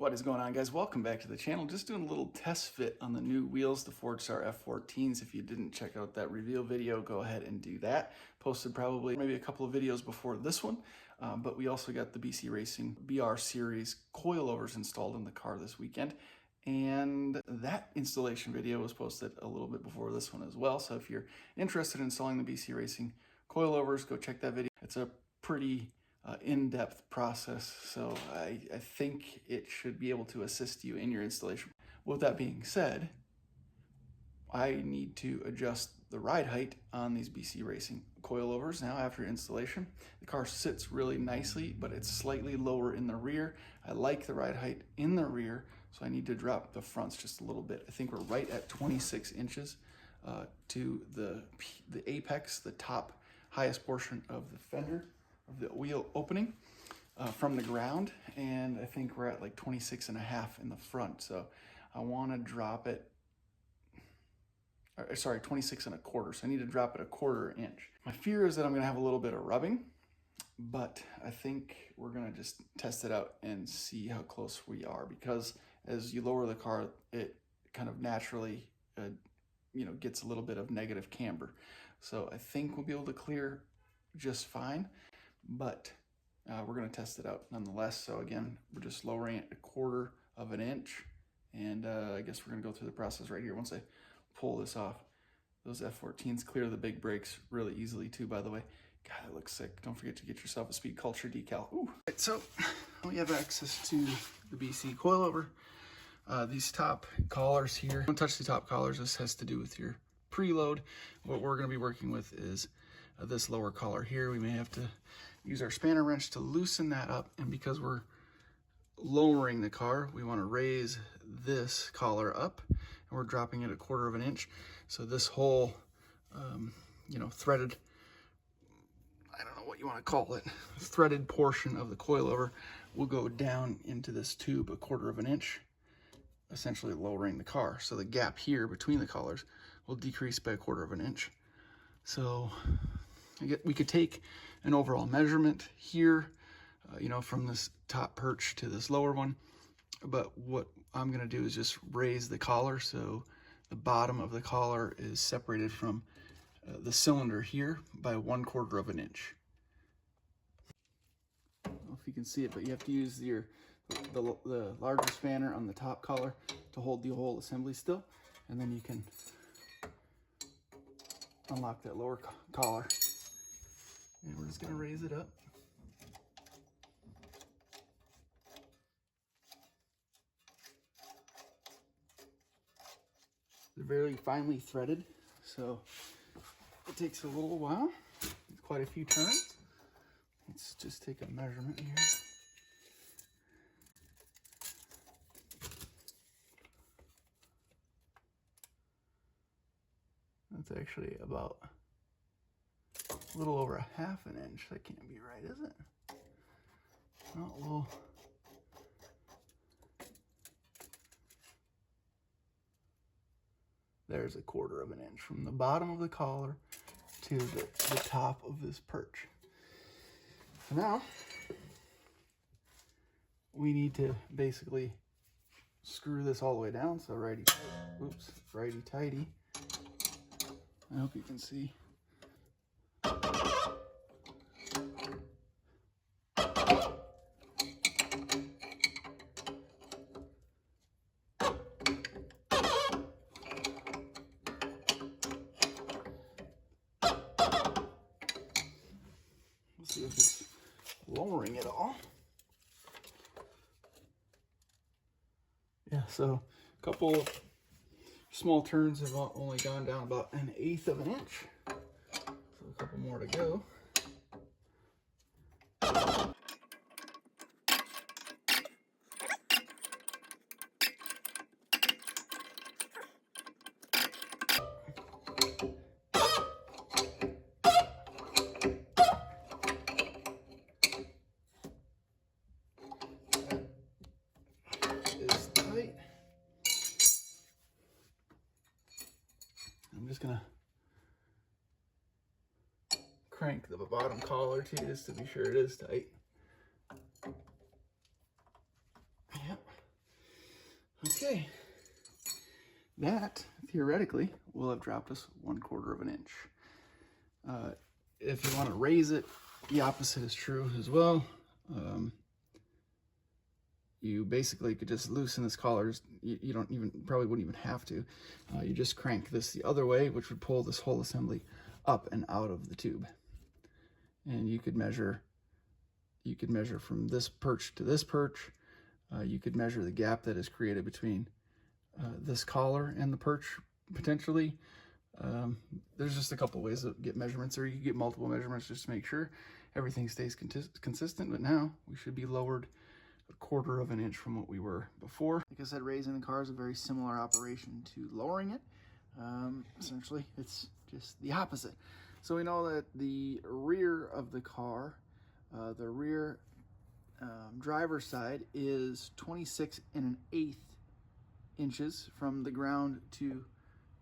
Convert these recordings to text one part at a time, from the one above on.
What is going on, guys? Welcome back to the channel. Just doing a little test fit on the new wheels, the Fordstar F14s. If you didn't check out that reveal video, go ahead and do that. Posted probably maybe a couple of videos before this one, but we also got the BC Racing BR Series coilovers installed in the car this weekend. And that installation video was posted a little bit before this one as well. So if you're interested in installing the BC Racing coilovers, go check that video. It's a pretty in-depth process, so I think it should be able to assist you in your installation. With that being said, I need to adjust the ride height on these BC Racing coilovers now after installation. The car sits really nicely, but it's slightly lower in the rear. I like the ride height in the rear, so I need to drop the fronts just a little bit. I think we're right at 26 inches to the apex, the top highest portion of the fender, of the wheel opening from the ground, and I think we're at like 26 and a half in the front. So I want to drop it, sorry, 26 and a quarter. So I need to drop it a quarter inch. My fear is that I'm going to have a little bit of rubbing, but I think we're going to just test it out and see how close we are, because as you lower the car, it kind of naturally gets a little bit of negative camber. So I think we'll be able to clear just fine, but we're going to test it out nonetheless. So again, we're just lowering it a quarter of an inch, and I guess we're going to go through the process right here. Once I pull this off, those F14s clear the big brakes really easily too, by the way. God, that looks sick. Don't forget to get yourself a Speed Culture decal. Ooh. Right, so we have access to the BC coilover. These top collars here, don't touch the top collars. This has to do with your preload. What we're going to be working with is this lower collar here. We may have to use our spanner wrench to loosen that up, and because we're lowering the car, we want to raise this collar up, and we're dropping it a quarter of an inch. So this whole threaded, I don't know what you want to call it, threaded portion of the coilover will go down into this tube a quarter of an inch, essentially lowering the car. So the gap here between the collars will decrease by a quarter of an inch. So we could take an overall measurement here, from this top perch to this lower one. But what I'm going to do is just raise the collar so the bottom of the collar is separated from the cylinder here by 1/4 of an inch. I don't know if you can see it, but you have to use the larger spanner on the top collar to hold the whole assembly still, and then you can unlock that lower collar. And we're just going to raise it up. They're very finely threaded, so it takes a little while. It's quite a few turns. Let's just take a measurement here. That's actually about a little over a half an inch. That can't be right, is it? Oh, well. There's a quarter of an inch from the bottom of the collar to the top of this perch. So now we need to basically screw this all the way down. So righty tighty. I hope you can see. Let's see if it's lowering it all. Yeah, so a couple of small turns have only gone down about 1/8 of an inch. So a couple more to go. I'm just gonna crank the bottom collar too, just to be sure it is tight. Yep. Okay, that theoretically will have dropped us 1/4 of an inch. If you want to raise it, the opposite is true as well. You basically could just loosen this collar. You don't even, probably wouldn't even have to. You just crank this the other way, which would pull this whole assembly up and out of the tube. And you could measure from this perch to this perch. You could measure the gap that is created between this collar and the perch, potentially. There's just a couple ways to get measurements, or you can get multiple measurements just to make sure everything stays consistent. But now we should be lowered 1/4 of an inch from what we were before. Like I said, raising the car is a very similar operation to lowering it. Essentially, it's just the opposite. So we know that the rear of the car, the rear driver's side, is 26 1/8 inches from the ground to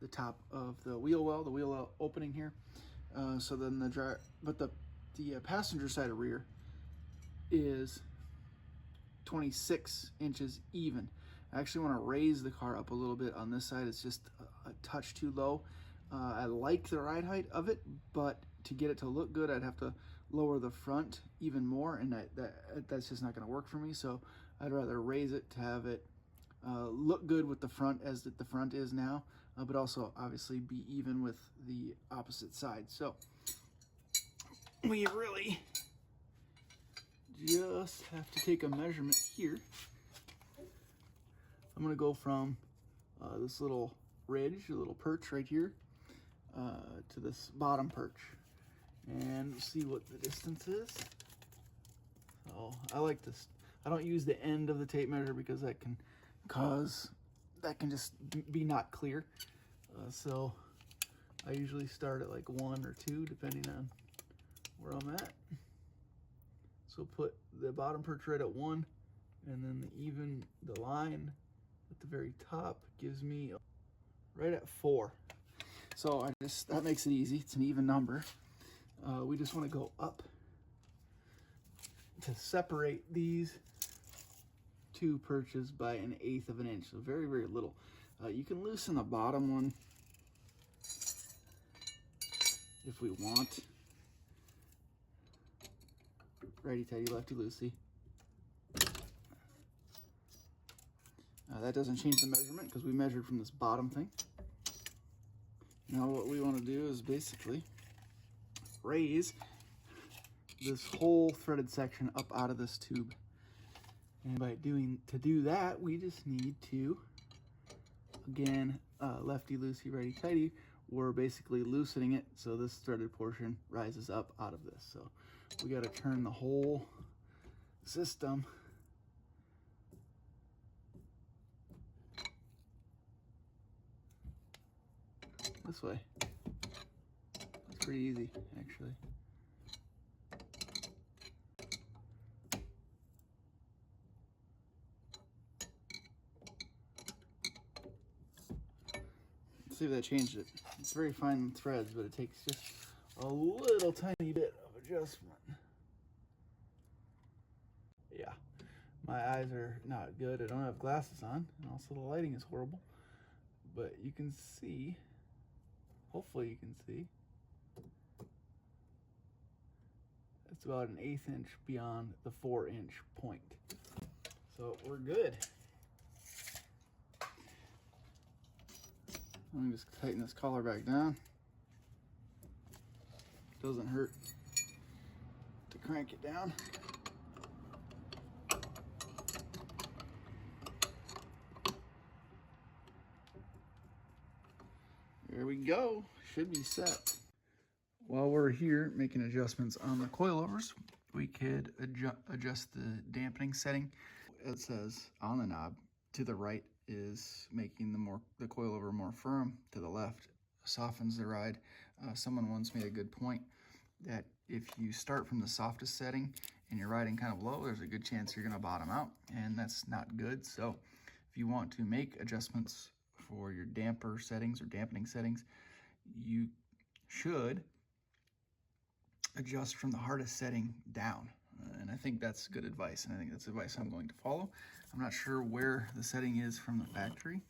the top of the wheel well opening here. So then the passenger side of rear is 26 inches even. I actually want to raise the car up a little bit on this side. It's just a touch too low. I like the ride height of it, but to get it to look good, I'd have to lower the front even more, and that's just not going to work for me. So I'd rather raise it to have it look good with the front as the front is now, but also obviously be even with the opposite side. So we really just have to take a measurement here. I'm going to go from this little ridge, a little perch right here, to this bottom perch, and see what the distance is. So I like this. I don't use the end of the tape measure because that can just be not clear. So I usually start at like 1 or 2, depending on where I'm at. So put the bottom perch right at 1, and then the line at the very top gives me right at 4. So that makes it easy. It's an even number. We just want to go up to separate these two perches by 1/8 of an inch. So very, very little. You can loosen the bottom one if we want. Righty-tighty, lefty-loosey. That doesn't change the measurement because we measured from this bottom thing. Now what we want to do is basically raise this whole threaded section up out of this tube. And to do that, we just need to, again, lefty-loosey, righty-tighty. We're basically loosening it so this threaded portion rises up out of this. So we got to turn the whole system this way. It's pretty easy, actually. Let's see if that changed it. It's very fine threads, but it takes just a little tiny bit of adjustment. Yeah, my eyes are not good. I don't have glasses on, and also the lighting is horrible. But you can see, hopefully you can see, it's about 1/8 inch beyond the 4-inch point. So we're good. Let me just tighten this collar back down. Doesn't hurt to crank it down. There we go. Should be set. While we're here making adjustments on the coilovers, we could adjust the dampening setting. It says on the knob, to the right is making the coilover more firm, to the left softens the ride. Someone once made a good point that if you start from the softest setting and you're riding kind of low, there's a good chance you're going to bottom out, and that's not good. So if you want to make adjustments for your damper settings or dampening settings, you should adjust from the hardest setting down. And I think that's good advice, and I think that's advice I'm going to follow. I'm not sure where the setting is from the factory,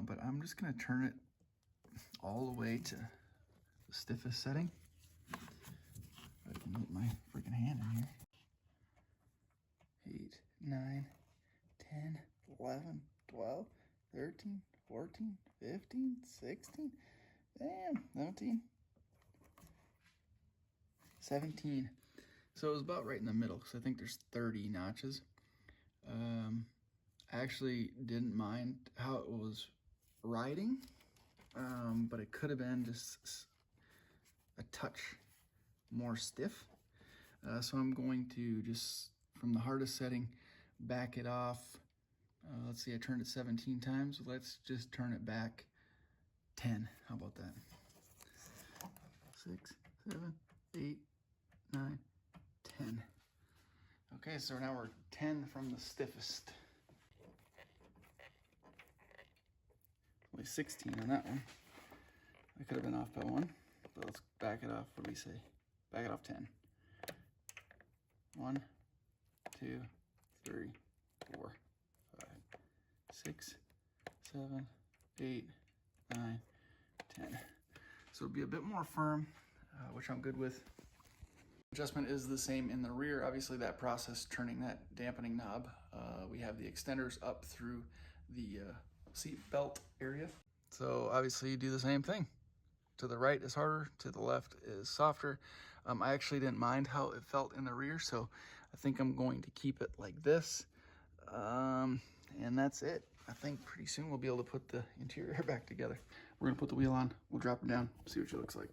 but I'm just going to turn it all the way to the stiffest setting. If I can get my freaking hand in here. 8, 9, 10, 11, 12, 13, 14, 15, 16, damn, 17, 17. So it was about right in the middle, because I think there's 30 notches. I actually didn't mind how it was riding, but it could have been just a touch more stiff. So I'm going to just, from the hardest setting, back it off. Let's see, I turned it 17 times. Let's just turn it back 10. How about that? 6, 7, 8, 9, 10. Okay, so now we're 10 from the stiffest. Only 16 on that one. I could have been off by 1, but let's back it off. What do we say? Back it off 10. 1, 2, 3, 4, 5, 6, 7, 8, 9, 10. So it'll be a bit more firm, which I'm good with. Adjustment is the same in the rear. Obviously that process, turning that dampening knob, we have the extenders up through the seat belt area. So obviously you do the same thing. To the right is harder, to the left is softer. I actually didn't mind how it felt in the rear, so I think I'm going to keep it like this. And that's it. I think pretty soon we'll be able to put the interior back together. We're gonna put the wheel on, we'll drop her down, see what she looks like.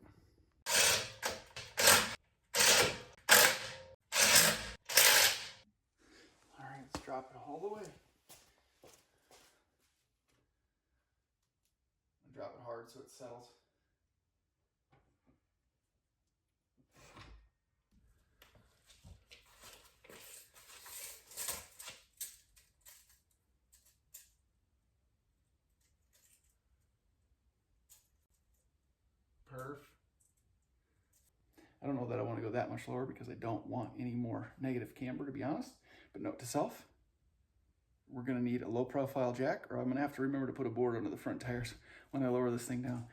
All right, let's drop it all the way. Drop it hard so it settles. Perf. I don't know that I want to go that much lower because I don't want any more negative camber, to be honest. But note to self, we're going to need a low profile jack, or I'm going to have to remember to put a board under the front tires when I lower this thing down.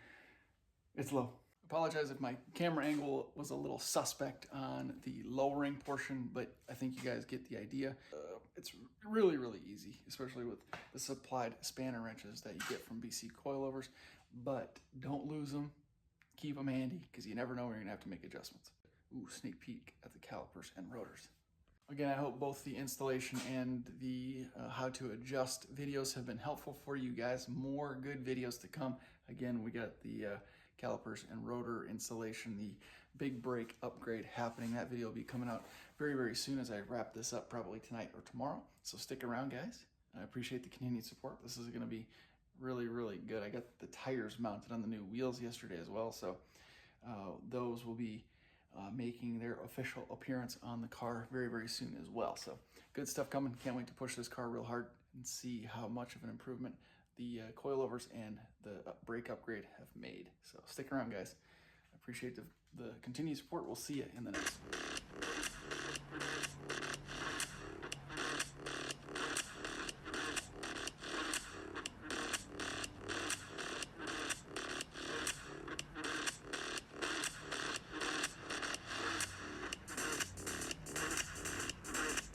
It's low. Apologize if my camera angle was a little suspect on the lowering portion, but I think you guys get the idea. It's really, really easy, especially with the supplied spanner wrenches that you get from BC Coilovers, but don't lose them. Keep them handy because you never know where you're gonna have to make adjustments. Ooh, sneak peek at the calipers and rotors. Again, I hope both the installation and the how to adjust videos have been helpful for you guys. More good videos to come. Again, we got the calipers and rotor installation, the big brake upgrade happening. That video will be coming out very, very soon as I wrap this up, probably tonight or tomorrow. So stick around, guys. I appreciate the continued support. This is gonna be really, really good. I got the tires mounted on the new wheels yesterday as well, so those will be making their official appearance on the car very, very soon as well. So good stuff coming. Can't wait to push this car real hard and see how much of an improvement the coilovers and the brake upgrade have made. So stick around, guys. I appreciate the continued support. We'll see you in the next one.